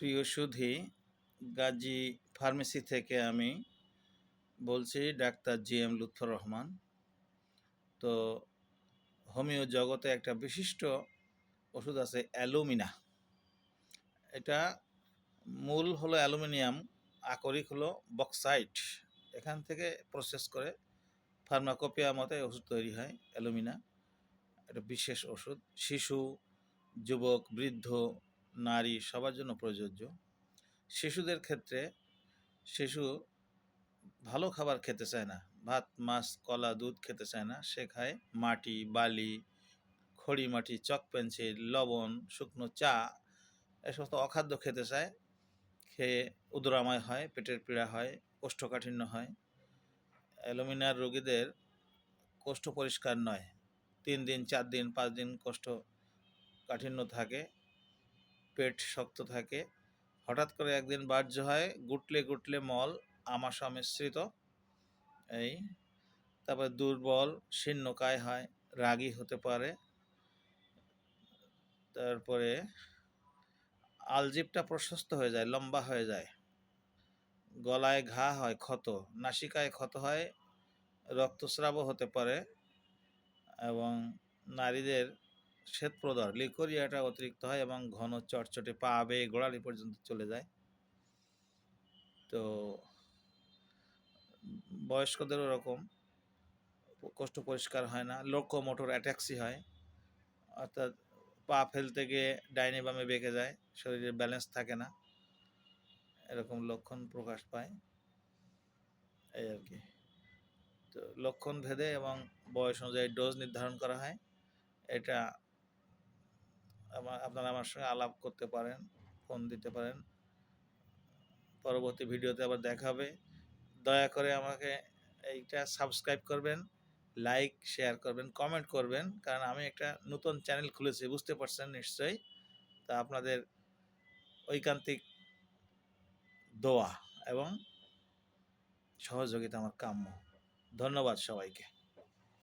প্রিয় সুধী, গাজী ফার্মেসি থেকে আমি বলছি, ডাক্তার জি.এম. লুৎফর রহমান। তো হোমিও জগতে একটা বিশিষ্ট ওষুধ আছে অ্যালুমিনা। এটা মূল হলো অ্যালুমিনিয়াম, আকরিক হলো বক্সাইট। এখান থেকে প্রসেস করে ফার্মাকোপিয়া মতে ওষুধ তৈরি হয় অ্যালুমিনা। এটা বিশেষ ওষুধ, শিশু, যুবক, বৃদ্ধ, নারী সবার জন্য প্রযোজ্য। শিশুদের ক্ষেত্রে শিশু ভালো খাবার খেতে চায় না, ভাত, মাছ, কলা, দুধ খেতে চায় না। সে খায় মাটি, বালি, খড়ি মাটি, চক পেন্সিল, লবণ, শুকনো চা, এ সমস্ত অখাদ্য খেতে চায়। খেয়ে উদরাময় হয়, পেটের পীড়া হয়, কোষ্ঠকাঠিন্য হয়। অ্যালুমিনার রোগীদের কোষ্ঠ পরিষ্কার নয়, 3 দিন, 4 দিন, 5 দিন কোষ্ঠকাঠিন্য থাকে, পেট শক্ত থাকে। হঠাৎ করে একদিন বাহ্য হয়, গুটলে গুটলে মল, আমাশা মিশ্রিত। এই তারপরে দুর্বল, শীর্ণকায় হয়, রাগী হতে পারে। তারপরে আলজিভটা প্রশস্ত হয়ে যায়, লম্বা হয়ে যায়। গলায় ঘা হয়, ক্ষত, নাসিকায় ক্ষত হয়, রক্তস্রাবও হতে পারে। এবং নারীদের শ্বেতপ্রদাহ, লিকোরিয়াটা অতিরিক্ত হয় এবং ঘন চটচটে, পা বেয়ে গোড়ালি পর্যন্ত চলে যায়। তো বয়স্কদেরও ওরকম, কোষ্ঠ পরিষ্কার হয় না, লোকোমোটর অ্যাট্যাক্সি হয়, অর্থাৎ পা ফেলতে গিয়ে ডাইনে বামে বেঁকে যায়, শরীরের ব্যালেন্স থাকে না, এরকম লক্ষণ প্রকাশ পায়। এই আর কি। তো লক্ষণ ভেদে এবং বয়স অনুযায়ী ডোজ নির্ধারণ করা হয়। এটা আপনারা আমার সঙ্গে আলাপ করতে পারেন, ফোন দিতে পারেন। পরবর্তী ভিডিওতে আবার দেখা হবে। দয়া করে আমাকে এইটা সাবস্ক্রাইব করবেন, লাইক, শেয়ার করবেন, কমেন্ট করবেন, কারণ আমি একটা নতুন চ্যানেল খুলেছি, বুঝতে পারছেন নিশ্চয়ই। তা আপনাদের ঐকান্তিক দোয়া এবং সহযোগিতা আমার কাম্য। ধন্যবাদ সবাইকে।